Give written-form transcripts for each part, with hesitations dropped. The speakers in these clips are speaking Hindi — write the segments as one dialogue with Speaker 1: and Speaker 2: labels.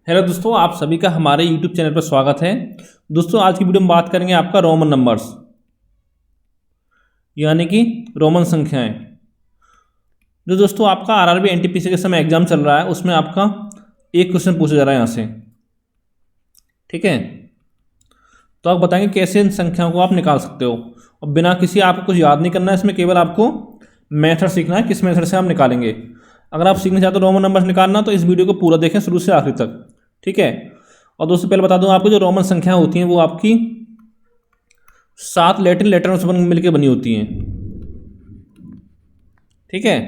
Speaker 1: हेलो दोस्तों, आप सभी का हमारे यूट्यूब चैनल पर स्वागत है। दोस्तों आज की वीडियो में बात करेंगे आपका रोमन नंबर्स यानी कि रोमन संख्याएं। जो दोस्तों आपका आरआरबी एनटीपीसी के समय एग्जाम चल रहा है उसमें आपका एक क्वेश्चन पूछा जा रहा है यहाँ से, ठीक है। तो आप बताएंगे कैसे इन संख्याओं को आप निकाल सकते हो और बिना किसी आपको कुछ याद नहीं करना है, इसमें केवल आपको मेथड सीखना है किस मेथड से आप निकालेंगे। अगर आप सीखना चाहते हो रोमन नंबर्स निकालना तो इस वीडियो को पूरा देखें शुरू से आखिर तक, ठीक है। और दोस्तों पहले बता दूं आपको, जो रोमन संख्या होती हैं वो आपकी 7 लैटिन लेटर्स मिलकर बनी होती हैं, ठीक है।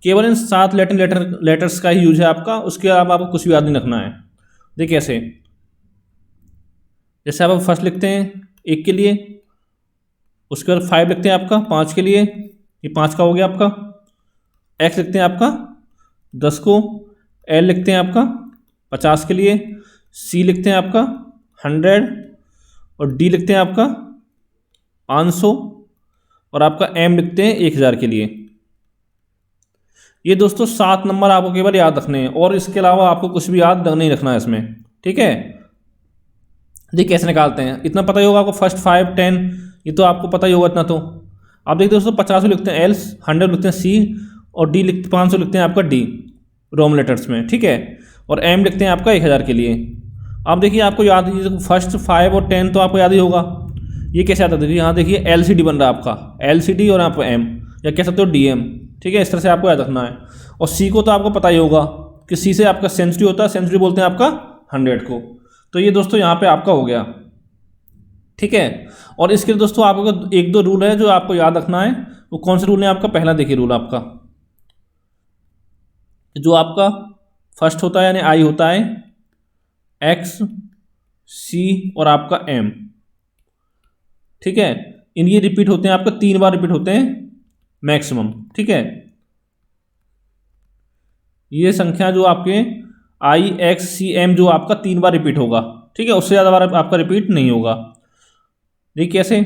Speaker 1: केवल इन 7 लैटिन लेटर्स का ही यूज है आपका, उसके अलावा आपको कुछ भी याद नहीं रखना है। देखिए कैसे, जैसे आप फर्स्ट लिखते हैं 1 के लिए, उसके बाद 5 लिखते हैं आपका 5 के लिए, ये 5 का हो गया आपका। एक्स लिखते हैं आपका 10 को, एल लिखते हैं आपका 50 के लिए, सी लिखते हैं आपका 100 और डी लिखते हैं आपका 500 और आपका एम लिखते हैं 1000 के लिए। ये दोस्तों 7 नंबर आपको केवल याद रखने हैं और इसके अलावा आपको कुछ भी याद नहीं रखना है इसमें, ठीक है। देखिए कैसे निकालते हैं, इतना पता ही होगा आपको, फर्स्ट 5 10 ये तो आपको पता ही होगा इतना। तो आप देखते दोस्तों 50 लिखते हैं एल, 100 लिखते हैं सी और डी 500 लिखते हैं आपका डी रोम लेटर्स में, ठीक है। और एम लिखते हैं आपका 1000 के लिए। आप देखिए आपको याद, फर्स्ट 5 और 10 तो आपको याद ही होगा। ये कैसे आता है, देखिए यहाँ देखिए एलसीडी बन रहा है आपका, एलसीडी और यहाँ पर एम या कह सकते हो डीएम, ठीक है। इस तरह से आपको याद रखना है। और सी को तो आपको पता ही होगा कि सी से आपका सेंचुरी होता है, सेंचुरी बोलते हैं आपका 100 को। तो ये दोस्तों यहाँ पे आपका हो गया, ठीक है। और इसके लिए दोस्तों आपको 1-2 रूल है जो आपको याद रखना है। वो कौन से रूल है आपका, पहला देखिए रूल आपका, जो आपका फर्स्ट होता है यानी आई होता है, एक्स सी और आपका एम, ठीक है। इनके रिपीट होते हैं आपका 3 बार रिपीट होते हैं मैक्सिमम, ठीक है। ये संख्या जो आपके आई एक्स सी एम जो आपका 3 बार रिपीट होगा, ठीक है, उससे ज़्यादा बार आपका रिपीट नहीं होगा। देखिए कैसे,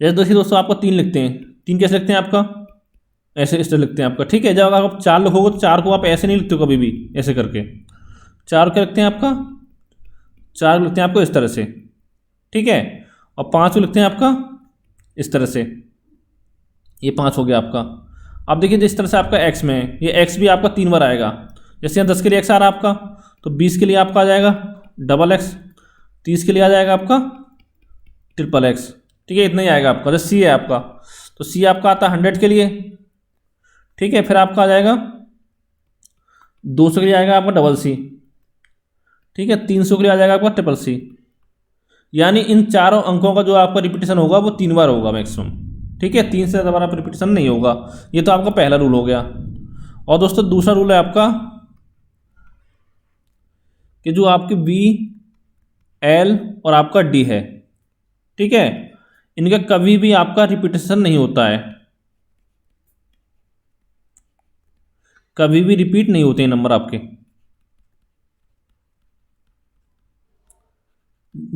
Speaker 1: जैसे दोस्तों आपको 3 लिखते हैं, 3 कैसे लिखते हैं आपका, ऐसे इस तरह लिखते हैं आपका, ठीक है। जब अगर आप 4 लिखोगे तो 4 को आप ऐसे नहीं लिखते हो कभी भी, ऐसे करके 4 क्या लिखते हैं आपका, 4 लिखते हैं आपको इस तरह से, ठीक है। और 5 को लिखते हैं आपका इस तरह से, ये 5 हो गया आपका। अब देखिए जिस तरह से आपका एक्स में है, ये एक्स भी आपका 3 बार आएगा। जैसे यहाँ 10 के लिए एक्स आ रहा है आपका, तो 20 के लिए आपका आ जाएगा डबल एक्स, 30 के लिए आ जाएगा आपका ट्रिपल एक्स, ठीक है। इतना ही आएगा आपका। जैसे सी है आपका, तो सी आपका आता है 100 के लिए, ठीक है। फिर आपका आ जाएगा 200 के लिए आएगा आपका डबल सी, ठीक है। 300 के लिए आ जाएगा आपका ट्रिपल सी। यानी इन चारों अंकों का जो आपका रिपीटेशन होगा वो 3 बार होगा मैक्सिमम, ठीक है। 3 से ज़्यादा बार आप रिपीटेशन नहीं होगा। ये तो आपका पहला रूल हो गया। और दोस्तों दूसरा रूल है आपका कि जो आपके बी एल और आपका डी है, ठीक है, इनका कभी भी आपका रिपीटेशन नहीं होता है, कभी भी रिपीट नहीं होते हैं नंबर आपके।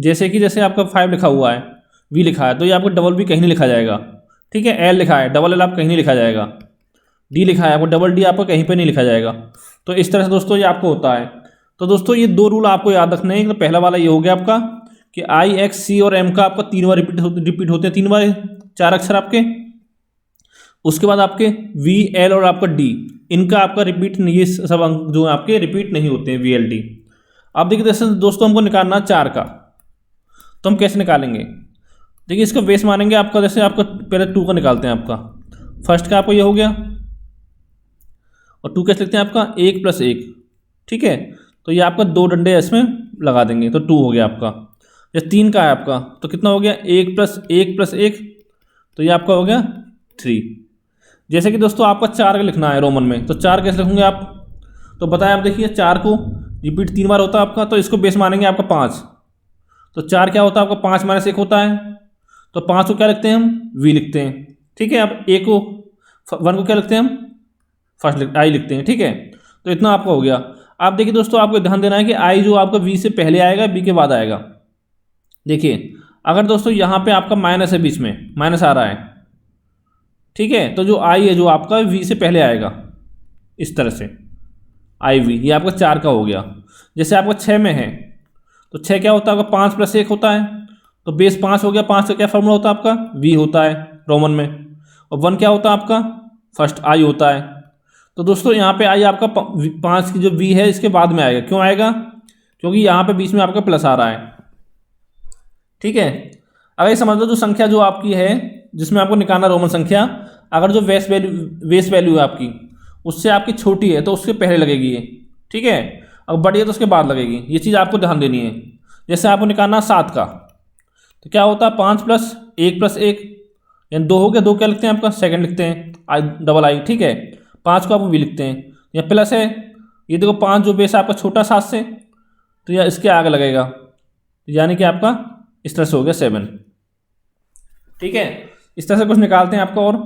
Speaker 1: जैसे आपका 5 लिखा हुआ है, वी लिखा है, तो ये आपको डबल वी कहीं नहीं लिखा जाएगा, ठीक है। एल लिखा है, डबल एल आप कहीं नहीं लिखा जाएगा। डी लिखा है आपको, डबल डी आपको कहीं पे नहीं लिखा जाएगा। तो इस तरह से दोस्तों ये आपको होता है। तो दोस्तों ये 2 रूल आपको याद रखने हैं। तो पहला वाला ये हो गया आपका कि आई एक्स सी और एम का आपका 3 बार रिपीट होते हैं, 3 बार 4 अक्षर आपके। उसके बाद आपके वी एल और आपका डी, इनका आपका रिपीट, ये सब अंक जो आपके रिपीट नहीं होते हैं, वी एल डी। आप देखिए जैसे दोस्तों हमको निकालना 4 का, तो हम कैसे निकालेंगे, देखिए इसका बेस मानेंगे आपका। जैसे आपका पहले 2 का निकालते हैं, आपका फर्स्ट का आपको ये हो गया, और 2 कैसे लिखते हैं आपका 1 + 1, ठीक है। तो ये आपका 2 डंडे इसमें लगा देंगे तो 2 हो गया आपका। जैसे 3 का है आपका, तो कितना हो गया 1 + 1 + 1, तो ये आपका हो गया 3। जैसे कि दोस्तों आपका 4 का लिखना है रोमन में, तो 4 कैसे लिखोगे आप, तो बताया आप देखिए 4 को रिपीट 3 बार होता है आपका, तो इसको बेस मानेंगे आपका 5। तो 4 क्या होता है आपका 5 - 1 होता है, तो 5 को क्या लिखते हैं हम, वी लिखते हैं, ठीक है। अब 1 को क्या लिखते हैं हम, फर्स्ट आई लिखते हैं, ठीक है। तो इतना आपका हो गया। आप देखिए दोस्तों आपको ध्यान देना है कि आई जो आपका वी से पहले आएगा, बी के बाद आएगा। देखिए अगर दोस्तों यहाँ पे आपका माइनस है, बीच में माइनस आ रहा है, ठीक है, तो जो आई है जो आपका वी से पहले आएगा इस तरह से। IV, ये आपका 4 का हो गया। जैसे आपका 6 में है तो 6 क्या होता है आपका 5 + 1 होता है, तो बेस 5 हो गया। 5 का क्या फॉर्मूला होता है आपका V होता है रोमन में, और 1 क्या होता है आपका फर्स्ट I होता है। तो दोस्तों यहाँ पे I आपका 5 की जो V है इसके बाद में आएगा। क्यों आएगा? क्योंकि यहाँ पे बीच में आपका प्लस आ रहा है। ठीक है, अगर ये समझ लो जो संख्या जो आपकी है जिसमें आपको निकालना रोमन संख्या, अगर जो बेस वैल्यू है आपकी उससे आपकी छोटी है तो उसके पहले लगेगी ये। ठीक है, अगर बड़ी है तो उसके बाद लगेगी। ये चीज़ आपको ध्यान देनी है। जैसे आपको निकालना 7 का, तो क्या होता है 5 + 1 + 1 यानी 2 हो गया। 2 क्या लिखते हैं आपका सेकंड लिखते हैं I। ठीक है, 5 को आप V लिखते हैं, या प्लस है। ये देखो 5 जो बेस आपका छोटा 7 से, तो यह इसके आगे लगेगा, तो यानी कि आपका इस तरह से हो गया 7। ठीक है, इस तरह से कुछ निकालते हैं आपका। और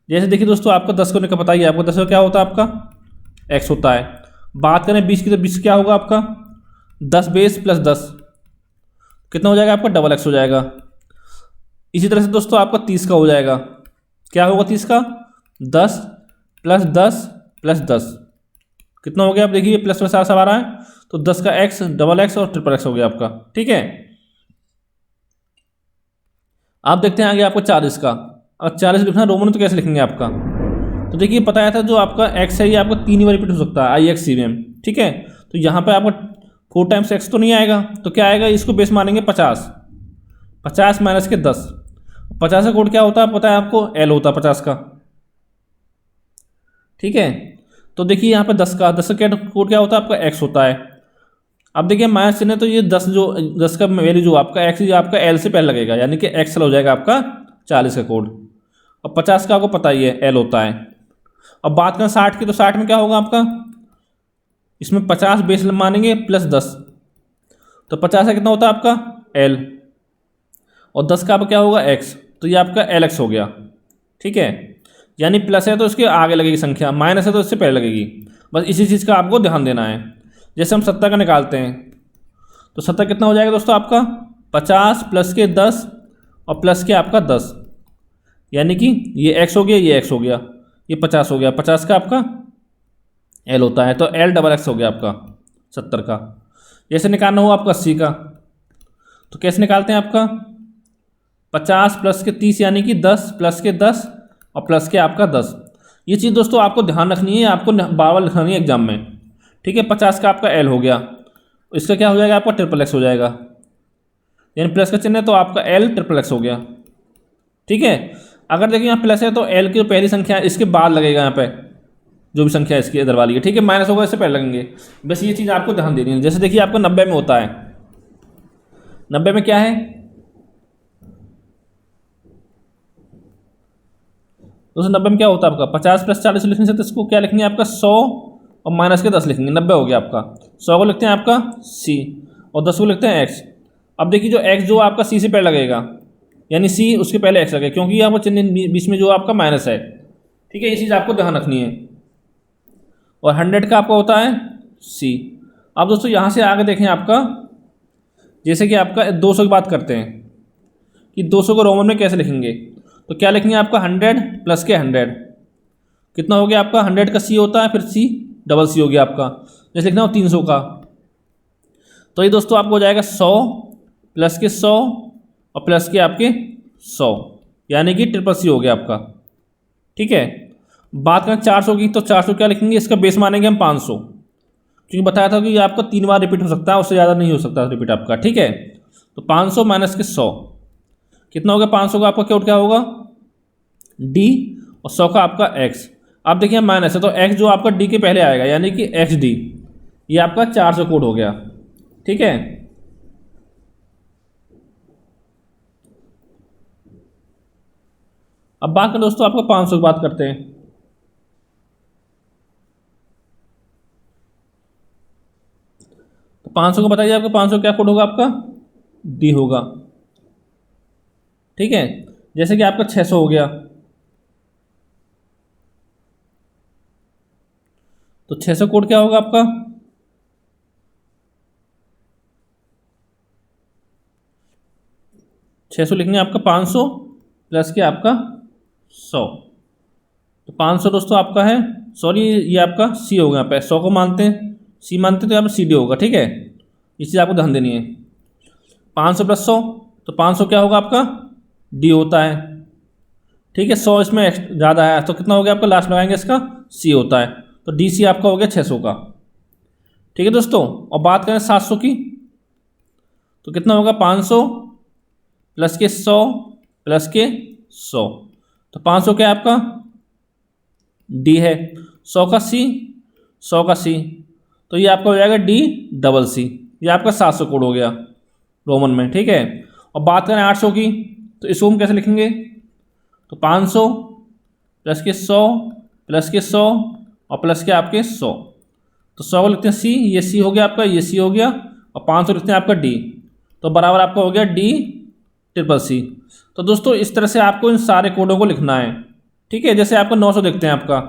Speaker 1: जैसे देखिए दोस्तों आपको 10 को निकल पता ही है, आपको 10 का क्या होता है आपका x होता है। बात करें 20 की, तो 20 क्या होगा आपका 10 बेस + 10 कितना हो जाएगा आपका डबल x हो जाएगा। इसी तरह से दोस्तों आपका 30 का हो जाएगा। क्या होगा 30 का 10 + 10 + 10 कितना हो गया? आप देखिए प्लस प्लस सब आ रहा है, तो 10 का x, डबल x और ट्रिपल x हो गया आपका। ठीक है, आप देखते हैं आगे आपको 40 का। अगर 40 लिखना रोमन में तो कैसे लिखेंगे आपका? तो देखिए बताया था जो आपका x है ये आपका 3 बार रिपीट हो सकता है IXC में। ठीक है, तो यहाँ पे आपका 4 टाइम्स x तो नहीं आएगा, तो क्या आएगा? इसको बेस मानेंगे 50। 50 - के 10। 50 का कोड क्या होता है पता है आपको? L होता है 50 का। ठीक है, तो देखिए यहाँ पे 10 का कोड क्या होता है आपका x होता है। अब देखिए माइनस चिन्ह है, तो ये 10 का वैल्यू जो आपका x ये आपका L से पहले लगेगा, यानी कि XL हो जाएगा आपका 40 का कोड। और 50 का आपको पता ही है L होता है। अब बात करें 60 की, तो 60 में क्या होगा आपका? इसमें 50 बेस मानेंगे + 10, तो 50 का कितना होता है आपका L, और 10 का आपका क्या होगा x, तो ये आपका LX हो गया। ठीक है, यानी प्लस है तो इसके आगे लगेगी संख्या, माइनस है तो इससे पहले लगेगी। बस इसी चीज़ का आपको ध्यान देना है। जैसे हम 70 का निकालते हैं, तो 70 कितना हो जाएगा दोस्तों आपका 50 + के 10 और प्लस के आपका 10, यानी कि ये x हो गया, ये x हो गया, ये 50 हो गया। 50 का आपका L होता है, तो L डबल x हो गया आपका 70 का। जैसे निकालना हो आपका 80 का, तो कैसे निकालते हैं आपका 50 + के 30 यानी कि 10 + के 10 और प्लस के आपका 10। ये चीज़ दोस्तों आपको ध्यान रखनी है, आपको बार-बार लिखनी है एग्जाम में। ठीक है, 50 का आपका L हो गया, इसका क्या हो जाएगा आपका ट्रिपल x हो जाएगा, यानी प्लस का चिन्ह है तो आपका L ट्रिपल x हो गया। ठीक है, अगर देखिए यहाँ प्लस है तो L की पहली संख्या इसके बाद लगेगा, यहाँ पे जो भी संख्या इसकी इधर वाली है। ठीक है, माइनस होगा इससे पहले लगेंगे। बस ये चीज़ आपको ध्यान देनी है। जैसे देखिए आपको 90 में होता है, 90 में क्या है दोस्तों 90 में क्या होता है आपका 50 + 40 लिखने से, तो इसको क्या लिखेंगे आपका 100 और माइनस के 10 लिखेंगे, 90 हो गया आपका। 100 को लिखते हैं आपका C और 10 को लिखते हैं X। अब देखिए जो X जो आपका C से पहले लगेगा, यानी C उसके पहले X लगेगा, क्योंकि यहाँ पर चिन्ह बीच में जो आपका माइनस है। ठीक है, ये चीज़ आपको ध्यान रखनी है। और 100 का आपका होता है C। अब दोस्तों यहाँ से आगे देखें आपका, जैसे कि आपका 200 की बात करते हैं कि 200 को रोमन में कैसे लिखेंगे, तो क्या लिखेंगे आपका 100 + के 100 कितना हो गया आपका 100 का C होता है, फिर C डबल C हो गया आपका। जैसे लिखना हो 300 का, तो ये दोस्तों आपको हो जाएगा 100 + के 100 और प्लस के आपके 100, यानी कि ट्रिपल C हो गया आपका। ठीक है, बात करें 400 की, तो 400 क्या लिखेंगे? इसका बेस मानेंगे हम 500, क्योंकि बताया था कि ये आपका 3 बार रिपीट हो सकता है, उससे ज़्यादा नहीं हो सकता रिपीट आपका। ठीक है, तो 500 - के 100 कितना हो गया? 500 का आपका कोड क्या होगा D और 100 का आपका X। अब देखिए माइनस है तो X जो आपका D के पहले आएगा, यानी कि XD, ये आपका 400 कोड हो गया। ठीक है, अब बात करें दोस्तों आपका 500 की बात करते हैं, तो 500 को बताइए आपका 500 क्या कोड होगा? आपका D होगा। ठीक है, जैसे कि आपका 600 हो गया, तो 600 कोड क्या होगा आपका 600 लिखेंगे आपका 500 + के आपका 100। तो 500 दोस्तों आपका है, सॉरी ये आपका सी होगा, यहाँ पे 100 को मानते हैं, सी मानते हैं तो यहाँ पे सी डी होगा। ठीक है, ये चीज़ आपको ध्यान देनी है। 500 + 100, तो 500 क्या होगा आपका, डी होता है। ठीक है, 100 इसमें ज़्यादा है तो कितना हो गया आपका, लास्ट लगाएंगे इसका सी होता है, तो डी सी आपका हो गया 600 का। ठीक है दोस्तों, और बात करें 700 की, तो कितना होगा, 500 + के 100 + के 100, तो 500 क्या है आपका, डी है, 100 का सी, 100 का सी, तो ये आपका हो जाएगा डी डबल सी। ये आपका 700 कोड हो गया रोमन में। ठीक है, और बात करें 800 की, तो इसको हम कैसे लिखेंगे, तो 500 + के 100 + के 100 और प्लस के आपके 100, तो 100 को लिखते हैं सी, ये सी हो गया आपका, ये सी हो गया, और 500 लिखते हैं आपका डी, तो बराबर आपका हो गया डी ट्रिपल सी। तो दोस्तों इस तरह से आपको इन सारे कोडों को लिखना है। ठीक है, जैसे आपका 900 देखते हैं आपका,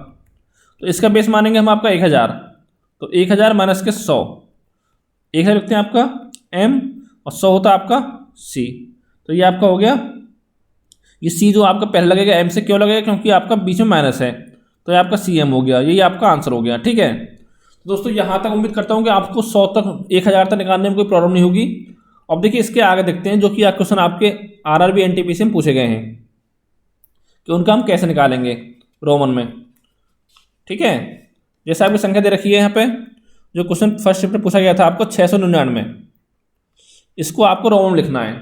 Speaker 1: तो इसका बेस मानेंगे हम आपका 1000, तो 1000 - के 100, 1000 लिखते हैं आपका एम और 100 होता है आपका सी, तो ये आपका हो गया। ये सी जो आपका पहले लगेगा, एम से क्यों लगेगा, क्योंकि आपका बीच में माइनस है, तो ये आपका सी एम हो गया, यही आपका आंसर हो गया। ठीक है, तो दोस्तों यहाँ तक उम्मीद करता हूँ कि आपको 100 तक 1000 तक निकालने में कोई प्रॉब्लम नहीं होगी। अब देखिए इसके आगे देखते हैं, जो कि आप क्वेश्चन आपके आरआरबी एनटीपीसी में पूछे गए हैं, कि उनका हम कैसे निकालेंगे रोमन में। ठीक है, जैसे आपकी संख्या दे रखी है यहाँ पे, जो क्वेश्चन फर्स्ट शिफ्ट में पूछा गया था आपको 699, इसको आपको रोमन में लिखना है।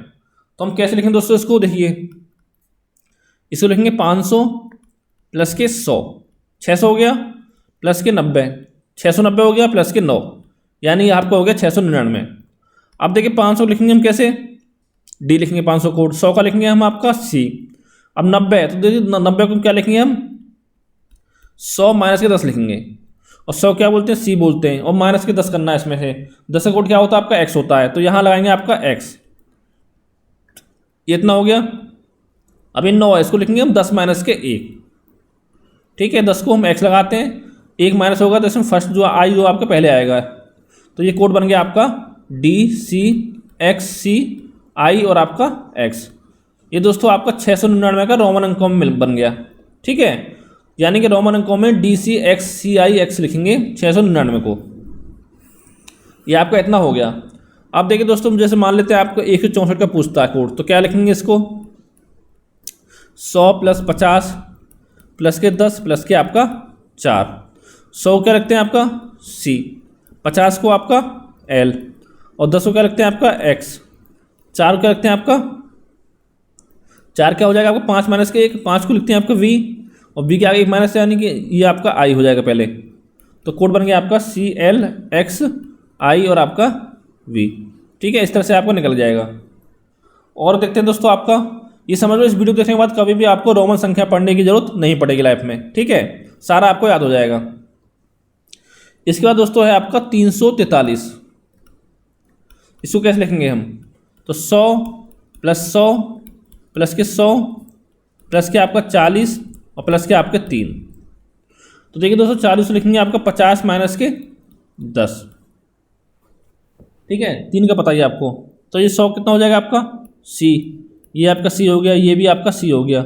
Speaker 1: तो हम कैसे लिखेंगे दोस्तों, इसको देखिए, इसको लिखेंगे 500 + के 100, 600 हो गया, प्लस के 90, 690 हो गया, प्लस के 9, यानी ये आपका हो गया 699। अब देखिए 500 लिखेंगे हम कैसे, डी लिखेंगे 500 कोड, 100 का लिखेंगे हम आपका सी। अब 90 है, तो देखिए 90 को क्या लिखेंगे हम, 100 - के 10 लिखेंगे, और 100 क्या बोलते हैं, सी बोलते हैं, और माइनस के 10 करना है इसमें से। 10 का कोड क्या होता है आपका, एक्स होता है, तो यहाँ लगाएंगे आपका एक्स, ये इतना हो गया। अब इन 9 है, इसको लिखेंगे हम 10 - के 1। ठीक है, 10 को हम एक्स लगाते हैं, 1 माइनस होगा तो इसमें फर्स्ट जो आई जो आपके पहले आएगा, तो ये कोड बन गया आपका डी सी एक्स सी आई और आपका एक्स। ये दोस्तों आपका 699 का रोमन अंकों में बन गया। ठीक है, यानी कि रोमन अंकों में डी सी एक्स सी आई एक्स लिखेंगे 699 को, ये आपका इतना हो गया। अब देखिए दोस्तों, जैसे मान लेते हैं आपको 164 का पूछता है कोड, तो क्या लिखेंगे इसको, 100 + 50 प्लस के 10 प्लस के आपका 4, 100 क्या रखते हैं आपका सी, 50 को आपका एल, और 10 को क्या रखते हैं आपका एक्स, 4 को क्या रखते हैं आपका, 4 क्या हो जाएगा आपका 5 - के 1, 5 को लिखते हैं आपका वी, और वी के आगे 1 माइनस, यानी कि ये आपका आई हो जाएगा पहले, तो कोड बन गया आपका सी एल एक्स आई और आपका वी। ठीक है, इस तरह से आपको निकल जाएगा। और देखते हैं दोस्तों, आपका ये समझ लो, इस वीडियो देखने के बाद कभी भी आपको रोमन संख्या पढ़ने की जरूरत नहीं पड़ेगी लाइफ में। ठीक है, सारा आपको याद हो जाएगा। इसके बाद दोस्तों है आपका 343, इसको कैसे लिखेंगे हम, तो 100 + 100 प्लस के 100 प्लस के आपका 40 और प्लस के आपके 3। तो देखिए दोस्तों 40 लिखेंगे आपका 50 - के 10। ठीक है, 3 का पता ही आपको, तो ये 100 कितना हो जाएगा आपका सी, ये आपका सी हो गया, ये भी आपका सी हो गया,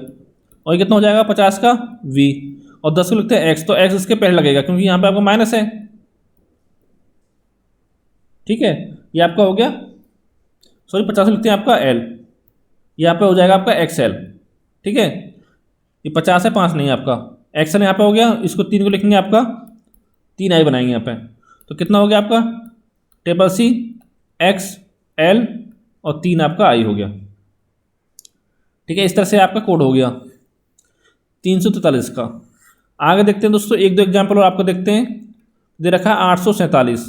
Speaker 1: और ये कितना हो जाएगा 50 का वी, और 10 को लिखते हैं एक्स, तो एक्स इसके पहले लगेगा क्योंकि यहाँ पे आपका माइनस है। ठीक है, ये आपका हो गया, सॉरी 50 लिखते हैं आपका एल, यहाँ पे हो जाएगा आपका एक्स एल। ठीक है, ये 50 है, 5 नहीं है आपका, एक्स एल यहाँ पे हो गया। इसको 3 को लिखेंगे आपका 3 आई बनाएंगे यहाँ पे, तो कितना हो गया आपका ट्रिपल सी एक्स एल और 3 आपका आई हो गया। ठीक है, इस तरह से आपका कोड हो गया 343 का। आगे देखते हैं दोस्तों, एक दो एग्जाम्पल और आपको देखते हैं। दे रखा है 847,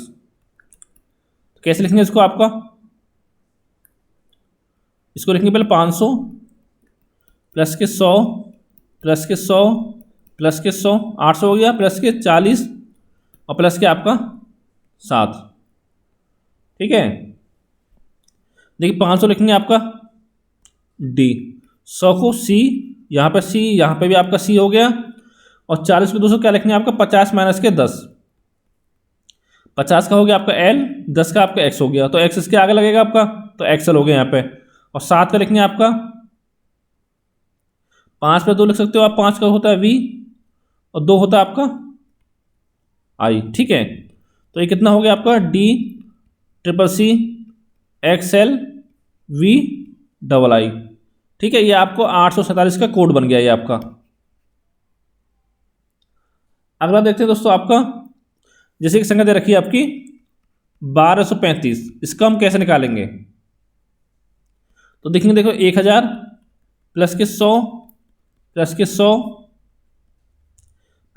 Speaker 1: कैसे लिखेंगे इसको आपका, इसको लिखेंगे पहले 500 प्लस के 100 प्लस के 100 प्लस के 100, 800 हो गया, प्लस के 40 और प्लस के आपका 7। ठीक है, देखिए 500 लिखेंगे आपका डी, 100 को सी, यहाँ पे सी, यहाँ पे भी आपका सी हो गया, और 40 को दोस्तों क्या लिखेंगे आपका 50 - के 10, 50 का हो गया आपका एल, 10 का आपका एक्स हो गया, तो एक्स इसके आगे लगेगा आपका, तो एक्सएल हो गया यहाँ पे, और 7 का लिखेंगे आपका 5 पे 2 लिख सकते हो आप, 5 का होता है वी, और 2 होता है आपका आई। ठीक है, तो ये कितना हो गया आपका D triple C XL V double I. ठीक है, ये आपको 847 का कोड बन गया ये आपका। अगला देखते हैं दोस्तों आपका, जैसे कि संख्या दे रखी है आपकी 1235, इसका हम कैसे निकालेंगे? तो देखेंगे, देखो 1000 प्लस के 100 प्लस के 100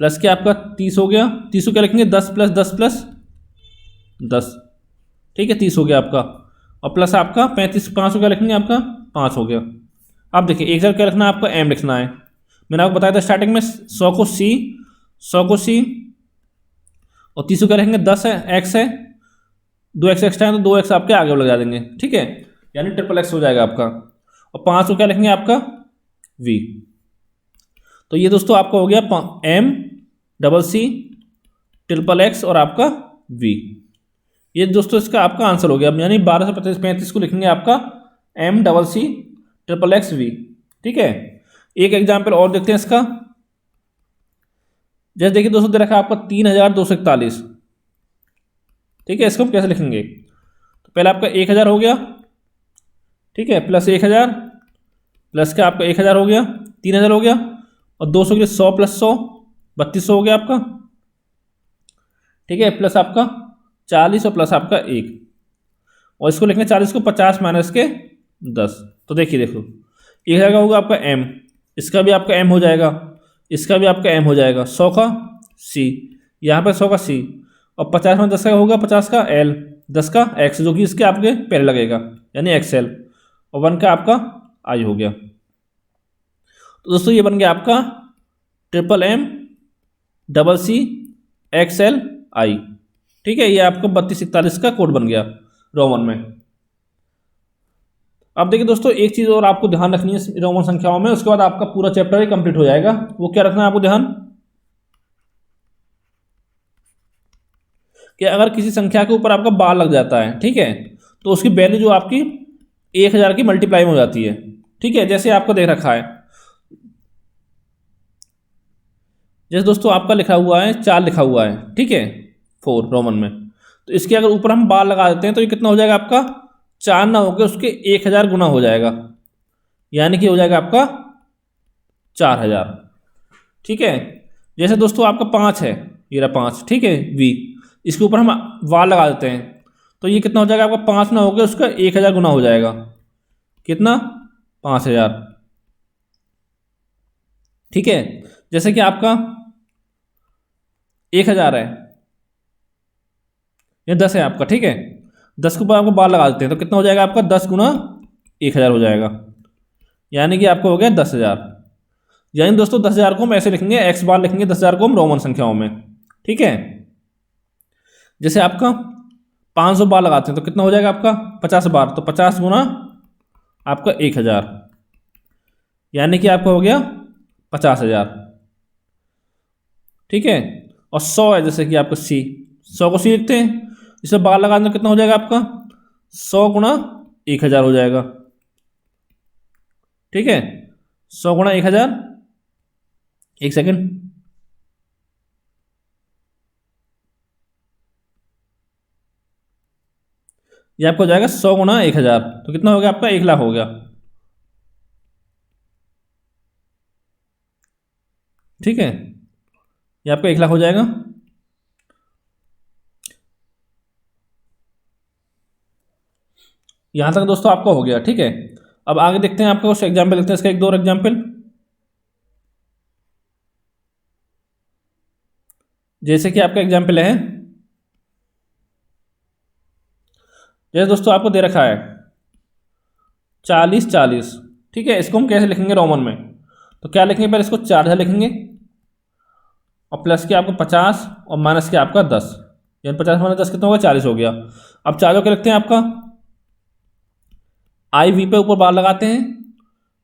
Speaker 1: प्लस के आपका 30 हो गया। 30 को क्या लिखेंगे? 10 प्लस 10 प्लस 10। ठीक है, 30 हो गया आपका, और प्लस आपका 35, 5 को क्या लिखेंगे? आपका 5 हो गया। अब देखिए 1000 क्या लिखना है? आपका M लिखना है। मैंने आपको बताया था स्टार्टिंग में 100 को C, 100 को C, और 30 को क्या लिखेंगे? 10 है, X है, 2x एक्स्ट्रा है तो 2x आपके आगे लगा देंगे। ठीक है, यानी ट्रिपल एक्स हो जाएगा आपका। और 5 को क्या लिखेंगे? आपका V। तो ये दोस्तों आपका हो गया M double C triple x और आपका V। ये दोस्तों इसका आपका आंसर हो गया, यानी 1235 को लिखेंगे आपका M double C triple x V। ठीक है, एक एग्जाम्पल और देखते हैं इसका। जैसे देखिए दोस्तों दे रखा है आपका 3241। ठीक है, इसको हम कैसे लिखेंगे? तो पहले आपका 1000 हो गया, ठीक है, प्लस 1000 प्लस का आपका 1000 हो गया, 3000 हो गया, और 200 के लिए 100 प्लस 100 3200 हो गया आपका। ठीक है, प्लस आपका 40 और प्लस आपका 1, और इसको लिखना 40 को 50 माइनस के 10। तो देखिए देखो 1000 का होगा आपका M, इसका भी आपका M हो जाएगा, इसका भी आपका M हो जाएगा, 100 का C, यहाँ पर 100 का C, और 50 में 10 का होगा 50 का L, 10 का X जो कि इसके आपके पहले लगेगा यानी XL, और 1 का आपका I हो गया। तो दोस्तों ये बन गया आपका triple M double C XL I। ठीक है, ये आपका 3241 का कोड बन गया रोमन में। अब देखिए दोस्तों एक चीज़ और आपको ध्यान रखनी है रोमन संख्याओं में, उसके बाद आपका पूरा चैप्टर ही कंप्लीट हो जाएगा। वो क्या रखना है आपको ध्यान, कि अगर किसी संख्या के ऊपर आपका बार लग जाता है, ठीक है, तो उसकी वैल्यू जो आपकी 1000 की मल्टीप्लाई में हो जाती है। ठीक है, जैसे आपको देख रखा है, जैसे दोस्तों आपका लिखा हुआ है 4 लिखा हुआ है, ठीक है, 4 रोमन में, तो इसके अगर ऊपर हम बार लगा देते हैं तो ये कितना हो जाएगा आपका 4 ना होकर उसके 1000 गुना हो जाएगा, यानी कि हो जाएगा आपका 4000। ठीक है, जैसे दोस्तों आपका 5 है, ये रहा 5, ठीक है, V, इसके ऊपर हम वार लगा देते हैं तो ये कितना हो जाएगा आपका 5 ना होकर उसका 1000 गुना हो जाएगा, कितना? 5000। ठीक है, जैसे कि आपका 1000 है, ये 10 है आपका, ठीक है, 10 के ऊपर आपको बार लगा देते हैं तो कितना हो जाएगा आपका 10 गुना 1000 हो जाएगा, यानी कि आपको हो गया 10000। यानी दोस्तों 10000 को हम ऐसे लिखेंगे, x बार लिखेंगे 10000 को हम रोमन संख्याओं में। ठीक है, जैसे आपका 500 बार लगाते हैं तो कितना हो जाएगा आपका 50 बार, तो 50 गुना आपका 1000, यानी कि आपका हो गया 50000। ठीक है, और 100 है जैसे कि आपका C, 100 को C लिखते हैं, इसे बार लगाने तो कितना हो जाएगा आपका 100 गुना 1000 हो जाएगा। ठीक है, 100 गुना 1000, एक सेकेंड, ये आपको हो जाएगा 100 गुना 1000, तो कितना हो गया आपका 1 लाख हो गया। ठीक है, ये आपका 1 लाख हो जाएगा। यहां तक दोस्तों आपका हो गया। ठीक है, अब आगे देखते हैं, आपका कुछ एग्जाम्पल देखते हैं इसका, एक दो और एग्जाम्पल। जैसे कि आपका एग्जाम्पल है, जैसे दोस्तों आपको दे रखा है 40 40। ठीक है, इसको हम कैसे लिखेंगे रोमन में? तो क्या लिखेंगे, पहले इसको 4000 लिखेंगे, और प्लस के आपको 50 और माइनस के आपका 10, यानी 50 माइनस 10 कितना होगा 40 हो गया। अब 40 क्या लिखते हैं आपका IV पे ऊपर बार लगाते हैं,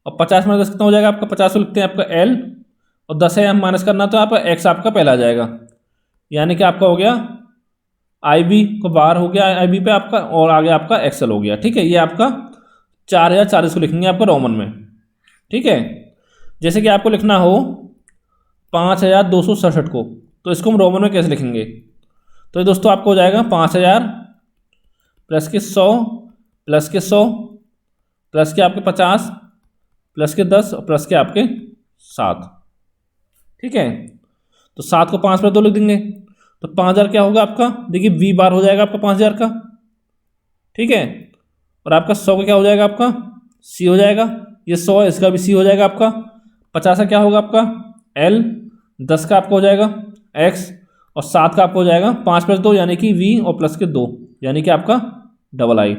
Speaker 1: और 50 माइनस 10 कितना हो जाएगा आपका 50 को लिखते हैं आपका L, और 10 है हम माइनस करना तो आपका X आपका पहला आ जाएगा, यानी कि आपका हो गया IB को बाहर हो गया IB पे आपका, और आगे आपका XL हो गया। ठीक है, ये आपका 4040 को लिखेंगे आपका रोमन में। ठीक है, जैसे कि आपको लिखना हो 5267 को, तो इसको हम रोमन में कैसे लिखेंगे? तो ये दोस्तों आपको हो जाएगा 5000 प्लस के 100 प्लस के 100 प्लस के आपके 50 प्लस के 10 और प्लस के आपके 7। ठीक है, तो 7 को 5 पर 2 लिख देंगे, तो 5000 क्या होगा आपका? देखिए वी बार हो जाएगा आपका 5000 का। ठीक है, और आपका 100 का क्या हो जाएगा? आपका सी हो जाएगा। ये 100 है, इसका भी सी हो जाएगा आपका। 50 का क्या होगा आपका? एल। 10 का आपका हो जाएगा एक्स, और 7 का आपका हो जाएगा 5 प्लस 2 यानी कि वी, और प्लस के 2 यानी कि आपका डबल आई।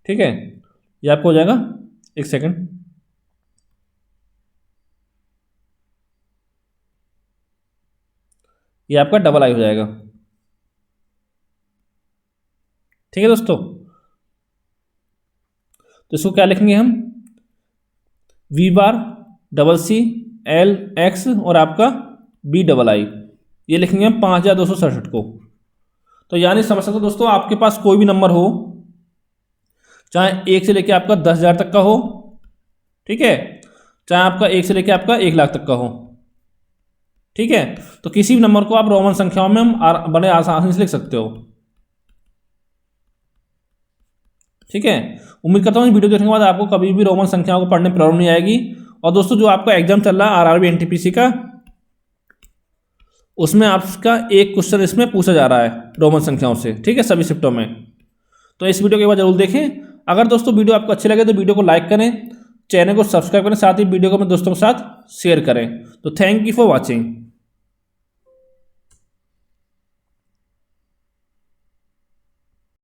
Speaker 1: ठीक है, ये आपको हो जाएगा, एक सेकंड, ये आपका डबल आई हो जाएगा। ठीक है दोस्तों, तो इसको क्या लिखेंगे हम? V bar double C L X और आपका बी डबल आई, ये लिखेंगे हम 5267 को। तो यानी समझ सकते हो दोस्तों, आपके पास कोई भी नंबर हो, चाहे 1 से लेके आपका 10,000 तक का हो, ठीक है, चाहे आपका 1 से लेके आपका 1,00,000 तक का हो, ठीक है, तो किसी भी नंबर को आप रोमन संख्याओं में हम बड़े आसानी से लिख सकते हो। ठीक है, उम्मीद करता हूँ इस वीडियो देखने के बाद आपको कभी भी रोमन संख्याओं को पढ़ने में प्रॉब्लम नहीं आएगी। और दोस्तों, जो आपका एग्जाम चल रहा है आरआरबी एनटीपीसी का, उसमें आपका एक क्वेश्चन इसमें पूछा जा रहा है रोमन संख्याओं से। ठीक है, सभी शिफ्टों में। तो इस वीडियो के बाद जरूर देखें। अगर दोस्तों वीडियो आपको अच्छी लगे तो वीडियो को लाइक करें, चैनल को सब्सक्राइब करें, साथ ही वीडियो को अपने दोस्तों के साथ शेयर करें। तो थैंक यू फॉर वॉचिंग।